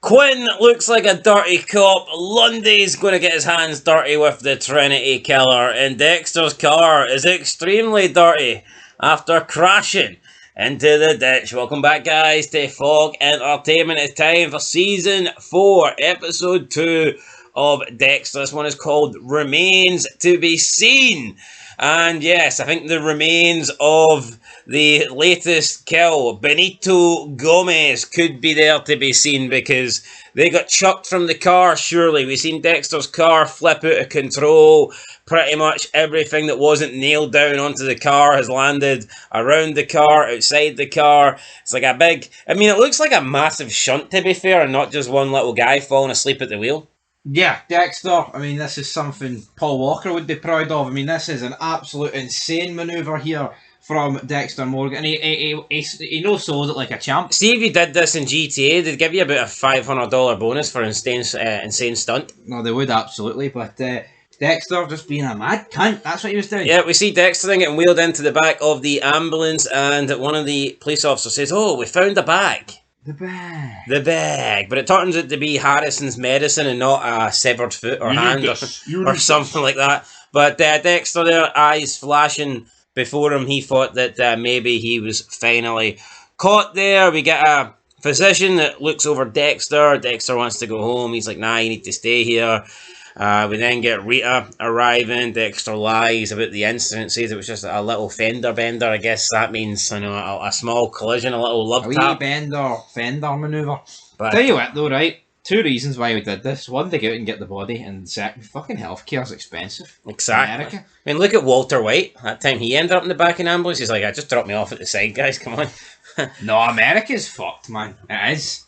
Quinn looks like a dirty cop. Lundy's going to get his hands dirty with the Trinity killer. And Dexter's car is extremely dirty after crashing into the ditch. Welcome back, guys, to Fog Entertainment. It's time for Season 4, Episode 2 of Dexter. This one is called Remains to be Seen. And yes, I think the remains of the latest kill, Benito Gomez, could be there to be seen because they got chucked from the car, surely. We've seen Dexter's car flip out of control. Pretty much everything that wasn't nailed down onto the car has landed around the car, outside the car. It's like a big... I mean, it looks like a massive shunt, to be fair, and not just one little guy falling asleep at the wheel. Yeah, Dexter, I mean, this is something Paul Walker would be proud of. I mean, this is an absolute insane manoeuvre here from Dexter Morgan. He no-sold it like a champ. See, if you did this in GTA, they'd give you about a $500 bonus for insane stunt. No, they would, absolutely, but Dexter just being a mad cunt, that's what he was doing. Yeah, we see Dexter then getting wheeled into the back of the ambulance, and one of the police officers says, "Oh, we found a bag." The bag. The bag. But it turns out to be Harrison's medicine and not a severed foot or hand or something like that. But Dexter there, eyes flashing before him, he thought that maybe he was finally caught there. We get a physician that looks over Dexter. Dexter wants to go home. He's like, nah, you need to stay here. We then get Rita arriving. Dexter lies about the incident, says it was just a little fender bender. I guess that means, you know, a small collision, a little love tap. Fender manoeuvre. But tell you what though, right? Two reasons why we did this. One, to get out and get the body, and second, fucking healthcare's expensive. Exactly. In America. I mean, look at Walter White. That time he ended up in the back of an ambulance. He's like, I just dropped me off at the side, guys. Come on. No, America's fucked, man. It is.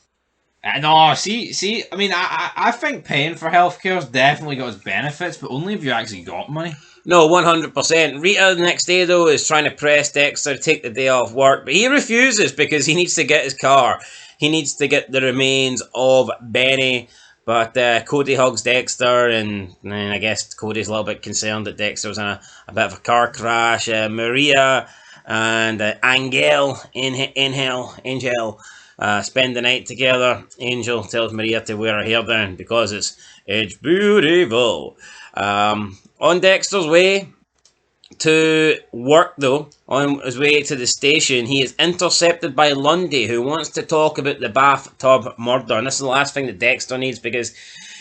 No, see, I mean, I think paying for healthcare's definitely got its benefits, but only if you actually got money. No, 100%. Rita the next day, though, is trying to press Dexter to take the day off work, but he refuses because he needs to get his car. He needs to get the remains of Benny, but Cody hugs Dexter, and I guess Cody's a little bit concerned that Dexter was in a bit of a car crash. Maria and Angel spend the night together. Angel tells Maria to wear her hair down because it's beautiful. On Dexter's way to work, though, on his way to the station, he is intercepted by Lundy, who wants to talk about the bathtub murder. And this is the last thing that Dexter needs, because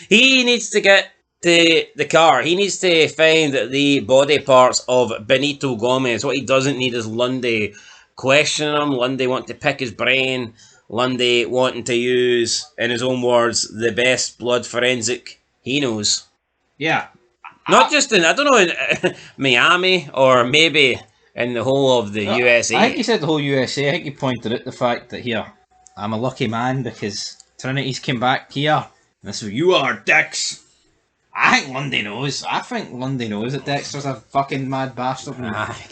he needs to get to the car. He needs to find the body parts of Benito Gomez. What he doesn't need is Lundy questioning him, Lundy wanting to pick his brain, Lundy wanting to use, in his own words, the best blood forensic he knows. Yeah. Not just in, I don't know, in Miami, or maybe in the whole of the USA. I think he said the whole USA. I think he pointed out the fact that here, I'm a lucky man because Trinity's came back here. And this is who you are, Dex. I think Lundy knows. I think Lundy knows that Dexter's a fucking mad bastard.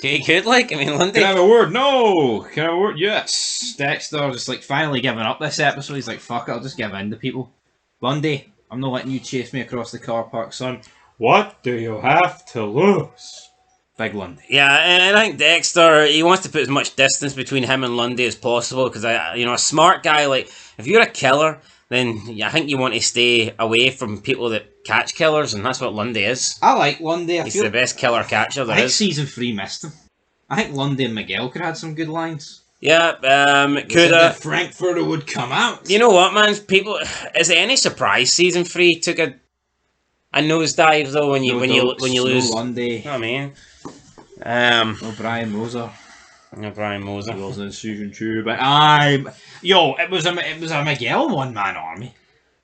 He could, like, I mean, Lundy... Can I have a word? No! Can I have a word? Yes! Dexter just, like, finally giving up this episode. He's like, fuck it, I'll just give in to people. Lundy, I'm not letting you chase me across the car park, son. What do you have to lose? Big Lundy. Yeah, and I think Dexter, he wants to put as much distance between him and Lundy as possible, because, a smart guy, like, if you're a killer, then I think you want to stay away from people that catch killers, and that's what Lundy is. I like Lundy. He's the best killer catcher there is. I think Season 3 missed him. I think Lundy and Miguel could have had some good lines. Yeah, could have. Frankfurter would come out. You know what, man? People, is it any surprise Season 3 took a nosedive though when you lose Lundy? I mean, Brian Moser. Brian Moser. He was in Season 2, but it was a Miguel one-man army.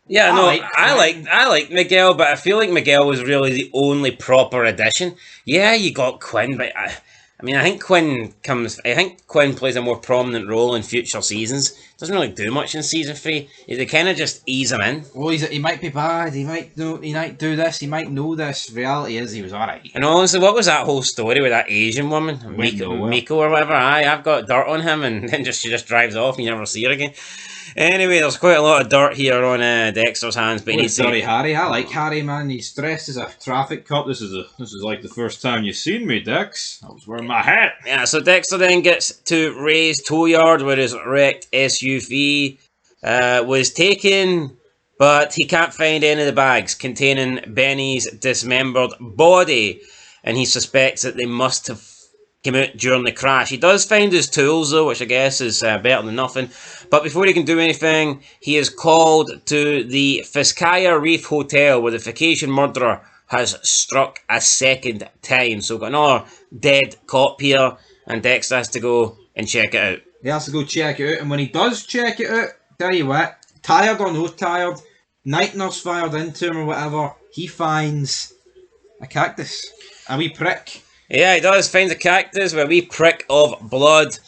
Yeah, I like Miguel, but I feel like Miguel was really the only proper addition. Yeah, you got Quinn, but I think Quinn plays a more prominent role in future seasons. Doesn't really do much in Season 3. They kind of just ease him in. Well, he might be bad. He might do this. He might know this. Reality is, he was alright. And honestly, what was that whole story with that Asian woman, Miko or whatever? I've got dirt on him, and then she just drives off, and you never see her again. Anyway, there's quite a lot of dirt here on Dexter's hands, but he needs to... Harry. I like Harry, man. He's dressed as a traffic cop. This is like the first time you've seen me, Dex. I was wearing my hat. Yeah, so Dexter then gets to Ray's tow yard where his wrecked SUV was taken but he can't find any of the bags containing Benny's dismembered body, and he suspects that they must have come out during the crash. He does find his tools though, which I guess is better than nothing. But before he can do anything, he is called to the Fiskaya Reef Hotel, where the vacation murderer has struck a second time. So we've got another dead cop here, and Dexter has to go and check it out. He has to go check it out, and when he does check it out, tell you what, tired or no tired, night nurse fired into him or whatever, he finds a cactus. A wee prick. Yeah, he does. Finds a cactus with a wee prick of blood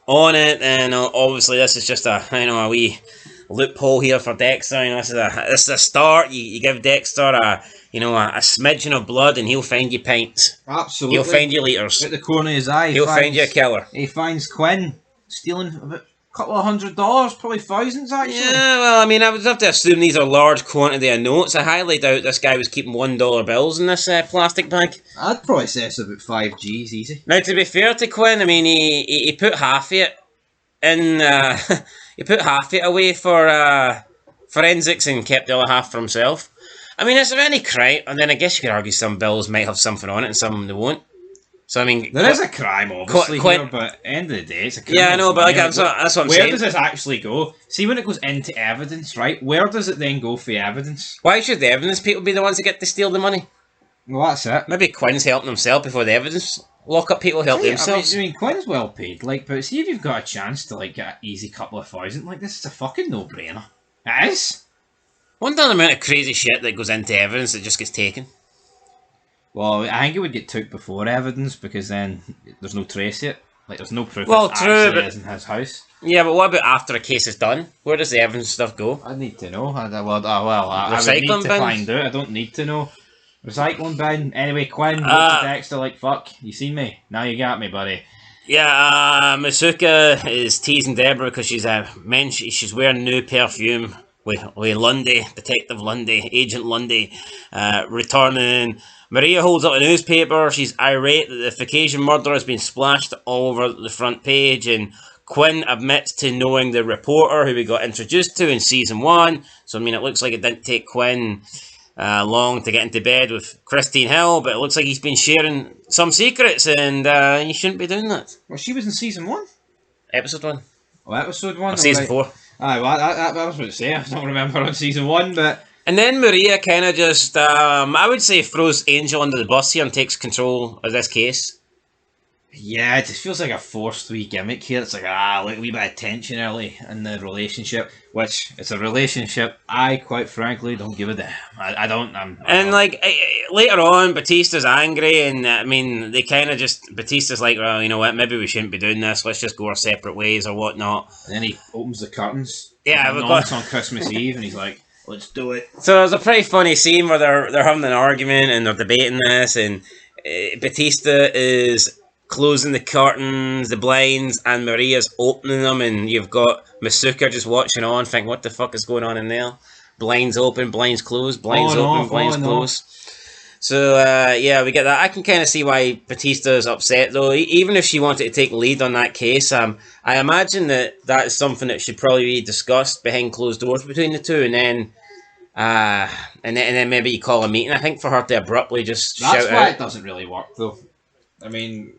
on it, and obviously this is just a wee loophole here for Dexter. This is a start. You give Dexter a smidgen of blood, and he'll find you pints. Absolutely. He'll find you liters. At the corner of his eye, He'll find you a killer. He finds Quinn stealing about a couple of $100, probably thousands actually. Yeah, well, I mean, I would have to assume these are large quantity of notes. I highly doubt this guy was keeping $1 bills in this plastic bag. I'd probably say it's about 5 G's easy. Now, to be fair to Quinn, I mean, he put half of it in. He put half of it away for forensics and kept the other half for himself. I mean, is there any crime? And then I guess you could argue some bills might have something on it and some they won't. So, I mean... There is a crime, obviously, here, but at the end of the day, it's a crime. Yeah, I know, but like, that's what I'm saying. Where does this actually go? See, when it goes into evidence, right, where does it then go for evidence? Why should the evidence people be the ones that get to steal the money? Well, that's it. Maybe Quinn's helping himself before the evidence. Lock-up people help themselves. I mean, Quinn's well paid, but see if you've got a chance to, get an easy couple of thousand, this is a fucking no-brainer. It is. Wonder the amount of crazy shit that goes into evidence that just gets taken. Well, I think it would get took before evidence, because then there's no trace yet. There's no proof well, it true, actually but is in his house. Yeah, but what about after a case is done? Where does the evidence stuff go? I need to know. I would need to find out. I don't need to know. Recycling bin. Anyway, Quinn, what's Dexter like? Fuck, you seen me? Now you got me, buddy. Yeah, Masuka is teasing Deborah because she's wearing new perfume with Lundy, Detective Lundy, Agent Lundy, returning. Maria holds up a newspaper. She's irate that the vacation murder has been splashed all over the front page, and Quinn admits to knowing the reporter who we got introduced to in season 1. So, I mean, it looks like it didn't take Quinn long to get into bed with Christine Hill, but it looks like he's been sharing some secrets, and he shouldn't be doing that. Well, she was in season 1? Episode 1. Oh, episode 1? Or season 4. Aye, well, I was about to say, I don't remember on season 1, but... And then Maria kind of just, I would say, throws Angel under the bus here and takes control of this case. Yeah, it just feels like a forced wee gimmick here. It's like, a wee bit of tension early in the relationship, which, it's a relationship I, quite frankly, don't give a damn. I don't. Later on, Batista's angry, and I mean, they kind of just, Batista's like, well, you know what, maybe we shouldn't be doing this, let's just go our separate ways or whatnot. And then he opens the curtains. Yeah, we've got... on Christmas Eve, and he's like, let's do it. So there's a pretty funny scene where they're having an argument and they're debating this, and Batista is closing the curtains, the blinds, and Maria's opening them, and you've got Masuka just watching on, thinking, what the fuck is going on in there? Blinds open, blinds closed, blinds open, blinds closed. So, yeah, we get that. I can kind of see why Batista is upset, though. Even if she wanted to take lead on that case, I imagine that is something that should probably be discussed behind closed doors between the two, and then maybe you call a meeting. I think for her to abruptly just shout out. That's why it doesn't really work, though. I mean,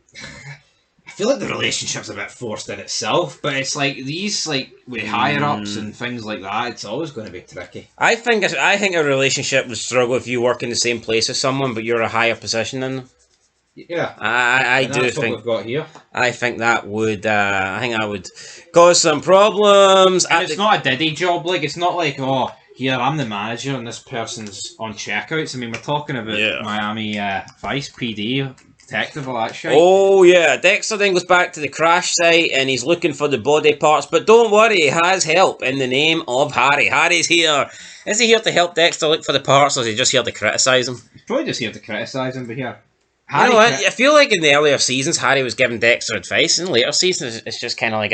I feel like the relationship's a bit forced in itself, but it's like these, with higher-ups and things like that, it's always going to be tricky. I think a relationship would struggle if you work in the same place as someone, but you're a higher position than them. Yeah, I do that's think what we've got here. I think that would cause some problems. And it's not a diddy job. It's not like, oh, here I'm the manager and this person's on checkouts. I mean, we're talking about Miami Vice PD. Detective, all that shit. Oh yeah, Dexter then goes back to the crash site and he's looking for the body parts, but don't worry, he has help in the name of Harry. Harry's here. Is he here to help Dexter look for the parts, or is he just here to criticise him? He's probably just here to criticise him, but here. Harry, you know what? I feel like in the earlier seasons, Harry was giving Dexter advice. In later seasons, it's just kind of like,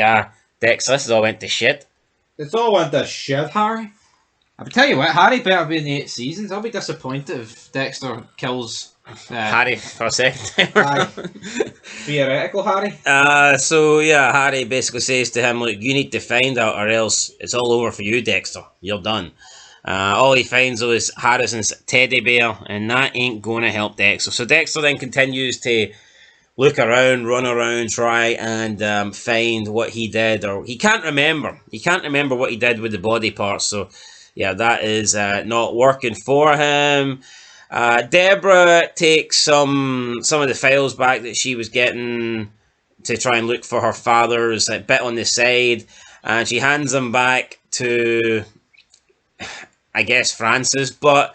Dexter, this all went to shit. It's all went to shit, Harry. I tell you what, Harry better be in the 8 seasons. I'll be disappointed if Dexter kills Harry for a second time. Theoretical Harry. So yeah, Harry basically says to him, look, you need to find out or else it's all over for you, Dexter. You're done. All he finds though is Harrison's teddy bear, and that ain't going to help Dexter. So Dexter then continues to look around, run around, try and find what he did, or he can't remember. He can't remember what he did with the body parts. So yeah, that is not working for him. Deborah takes some of the files back that she was getting to try and look for her father's bit on the side, and she hands them back to, I guess, Francis. But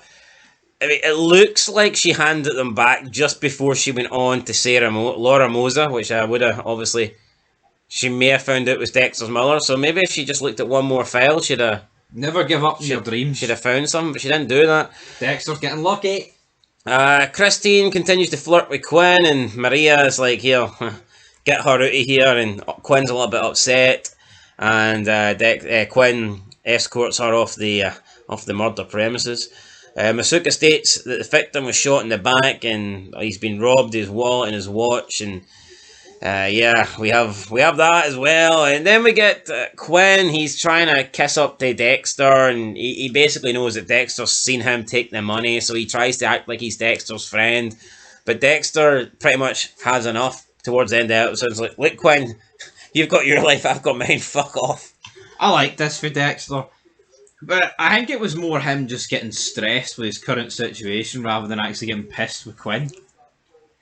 I mean, it looks like she handed them back just before she went on to Laura Moza, which I would have obviously. She may have found out was Dexter's mother, so maybe if she just looked at one more file, she'd have. Never give up on your dreams. She'd have found some, but she didn't do that. Dexter's getting lucky. Christine continues to flirt with Quinn, and Maria is like, here, get her out of here, and Quinn's a little bit upset, and Quinn escorts her off the murder premises. Masuka states that the victim was shot in the back, and he's been robbed his wallet and his watch, and yeah, we have that as well. And then we get Quinn. He's trying to kiss up to Dexter, and he basically knows that Dexter's seen him take the money, so he tries to act like he's Dexter's friend. But Dexter pretty much has enough towards the end of the episode. It's like, look, Quinn, you've got your life, I've got mine, fuck off. I like this for Dexter. But I think it was more him just getting stressed with his current situation rather than actually getting pissed with Quinn.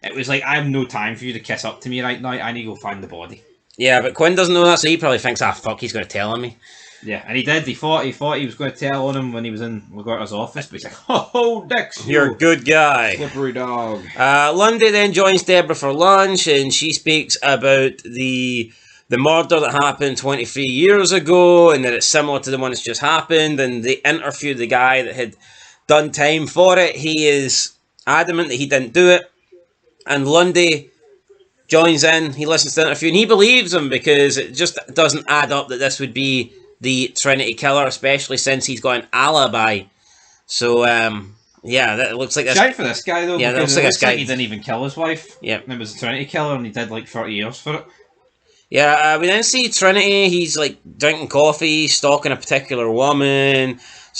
It was like, I have no time for you to kiss up to me right now. I need to go find the body. Yeah, but Quinn doesn't know that, so he probably thinks, fuck, he's going to tell on me. Yeah, and he did. He thought he was going to tell on him when he was in Lagarta's office, but he's like, oh, Dex, you're a good guy. Slippery dog. Lundy then joins Deborah for lunch, and she speaks about the murder that happened 23 years ago, and that it's similar to the one that's just happened, and they interviewed the guy that had done time for it. He is adamant that he didn't do it, and Lundy joins in, he listens to the interview, and he believes him because it just doesn't add up that this would be the Trinity killer, especially since he's got an alibi. So, yeah, that looks like this. Shout for this guy, though, yeah, because it looks looks like like he didn't even kill his wife. Yep. It was a Trinity killer, and he did like 30 years for it. Yeah, we then see Trinity. He's like drinking coffee, stalking a particular woman.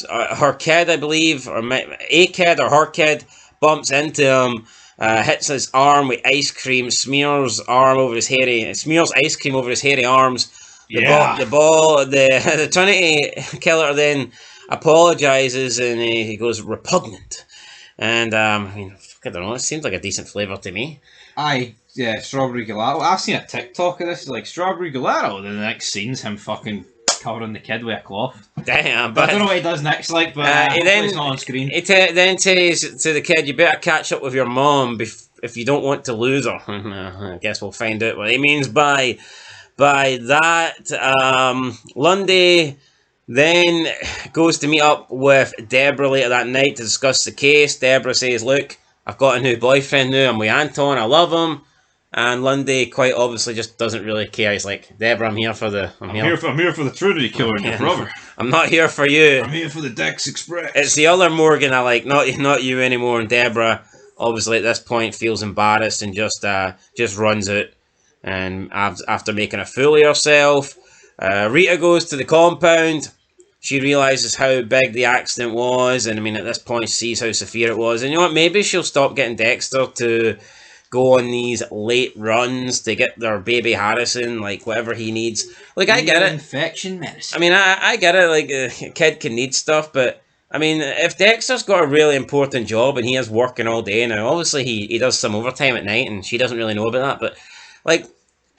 Her kid, I believe, or a kid or her kid, bumps into him, hits his arm with ice cream, smears ice cream over his hairy arms. The Trinity killer then apologizes, and he goes repugnant. And I don't know. It seems like a decent flavor to me. Yeah, strawberry gelato. I've seen a TikTok of this, like strawberry gelato. Then the next scene's him fucking covering the kid with a cloth. Damn, but I don't know what he does next, like, but it's not on screen. He then says to the kid, "You better catch up with your mom if you don't want to lose her." I guess we'll find out what he means by that. Lundy then goes to meet up with Deborah later that night to discuss the case. Deborah says, "Look, I've got a new boyfriend now. I'm with Anton. I love him." And Lundy quite obviously just doesn't really care. He's like, "Deborah, I'm here for the Trinity killer and your brother. I'm not here for you. I'm here for the Dex Express." It's the other Morgan I like, not you anymore." And Deborah obviously at this point feels embarrassed and just runs out. And after making a fool of herself, Rita goes to the compound. She realises how big the accident was, and I mean at this point sees how severe it was. And you know what? Maybe she'll stop getting Dexter to go on these late runs to get their baby Harrison, like whatever he needs. Like, I get it. Infection medicine. I mean, I get it. Like, a kid can need stuff, but I mean, if Dexter's got a really important job and he is working all day now, obviously he does some overtime at night, and she doesn't really know about that. But like,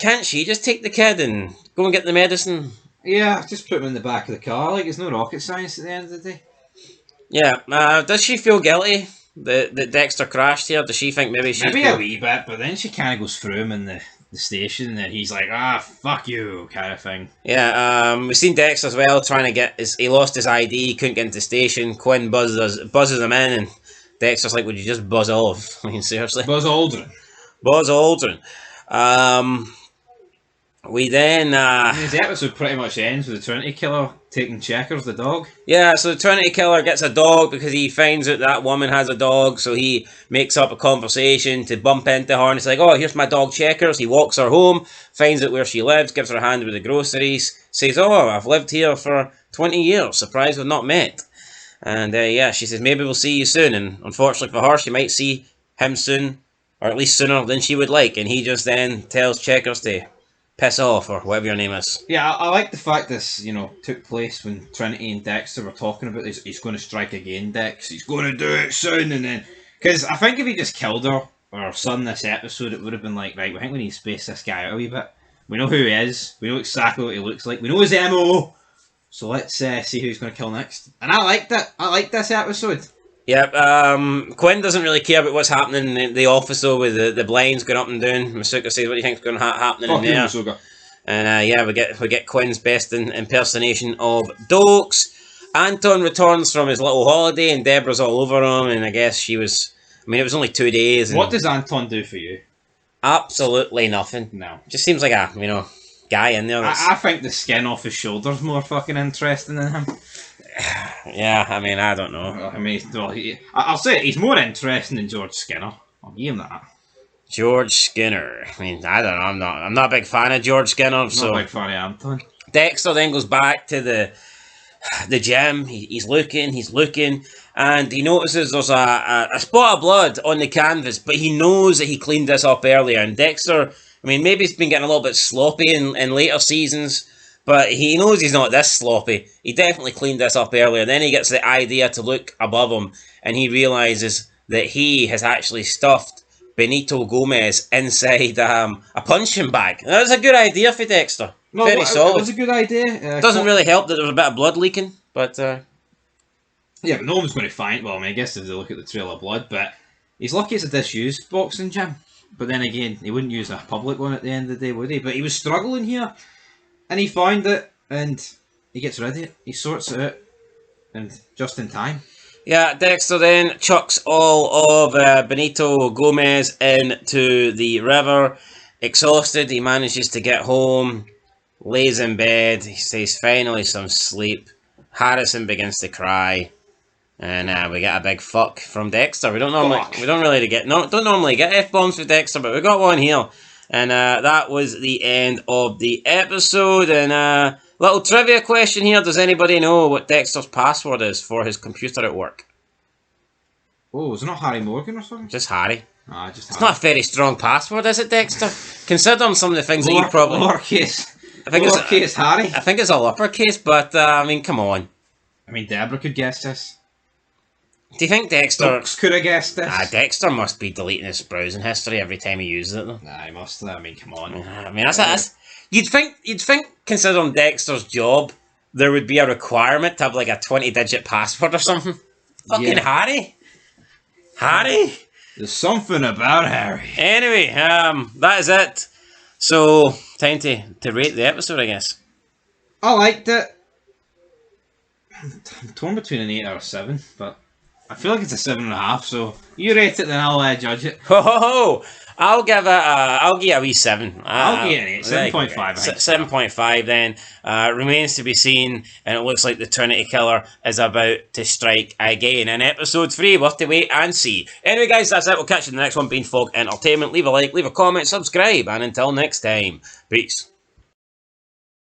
can't she just take the kid and go and get the medicine? Yeah, just put him in the back of the car. Like, it's no rocket science at the end of the day. Yeah. Does she feel guilty that Dexter crashed here? Does she think maybe a wee bit, but then she kind of goes through him in the station, and he's like, fuck you, kind of thing. Yeah, we've seen Dexter as well trying to get he lost his ID, he couldn't get into the station. Quinn buzzes him in, and Dexter's like, "Would you just buzz off?" I mean, seriously. Buzz Aldrin. We then... the episode pretty much ends with the Trinity killer taking Checkers, the dog. Yeah, so the Trinity killer gets a dog because he finds out that woman has a dog, so he makes up a conversation to bump into her, and it's like, "Oh, here's my dog Checkers." He walks her home, finds out where she lives, gives her a hand with the groceries, says, "Oh, I've lived here for 20 years, surprised we've not met." And yeah, she says maybe we'll see you soon. And unfortunately for her, she might see him soon, or at least sooner than she would like. And he just then tells Checkers to piss off, or whatever your name is. Yeah, I like the fact this, took place when Trinity and Dexter were talking about this. He's going to strike again, Dex. He's going to do it soon, and then because I think if he just killed her or her son this episode, it would have been like, right, I think we need to space this guy out a wee bit. We know who he is. We know exactly what he looks like. We know his MO. So let's see who he's going to kill next. And I liked it. I liked this episode. Yep, Quinn doesn't really care about what's happening in the office though, with the blinds going up and down. Masuka says, what do you think's going to happening in there? Masuka. And yeah, we get Quinn's best impersonation of Dokes. Anton returns from his little holiday and Deborah's all over him, and I guess it was only 2 days. And what does Anton do for you? Absolutely nothing. No. Just seems like a, guy in there. I think the skin off his shoulder's more fucking interesting than him. Yeah, I don't know. I'll say it, he's more interesting than George Skinner. I'll give him that. George Skinner. I don't know. I'm not a big fan of George Skinner. Not a big fan of Anton. Dexter then goes back to the gym. He's looking, and he notices there's a spot of blood on the canvas, but he knows that he cleaned this up earlier. And Dexter, maybe he's been getting a little bit sloppy in later seasons, but he knows he's not this sloppy. He definitely cleaned this up earlier. Then he gets the idea to look above him, and he realizes that he has actually stuffed Benito Gomez inside a punching bag. That was a good idea for Dexter. No, Very solid. It was a good idea. Doesn't really help that there was a bit of blood leaking, but... Yeah, but no one's going to find... Well, I guess if they look at the trail of blood, but he's lucky it's a disused boxing gym. But then again, he wouldn't use a public one at the end of the day, would he? But he was struggling here, and he found it, and he gets rid of it. He sorts it out, and just in time. Yeah, Dexter then chucks all of Benito Gomez into the river. Exhausted, he manages to get home, lays in bed, he says finally some sleep. Harrison begins to cry, and we get a big fuck from Dexter. We don't normally get F-bombs with Dexter, but we got one here. And that was the end of the episode. And little trivia question here: does anybody know what Dexter's password is for his computer at work? Oh, is it not Harry Morgan or something? Just Harry. It's not a very strong password, is it, Dexter? Considering some of the things that you probably... Lowercase. Harry. I think it's all uppercase, but, come on. Deborah could guess this. Do you think Dexter... Dokes could have guessed this. Dexter must be deleting his browsing history every time he uses it, though. Nah, he must. Come on. That's... You'd think, considering Dexter's job, there would be a requirement to have, like, a 20-digit password or something. Fucking Harry. Harry? There's something about Harry. Anyway, that is it. So, time to rate the episode, I guess. I liked it. I'm torn between an 8 or a 7, but I feel like it's a 7.5, so you rate it, then I'll judge it. Ho ho ho! I'll give it a wee 7. I'll give it an 8, 7.5. 7.5 then. Remains to be seen, and it looks like the Trinity Killer is about to strike again. In episode 3, we'll have to wait and see. Anyway guys, that's it. We'll catch you in the next one, Bean Fog Entertainment. Leave a like, leave a comment, subscribe, and until next time, peace.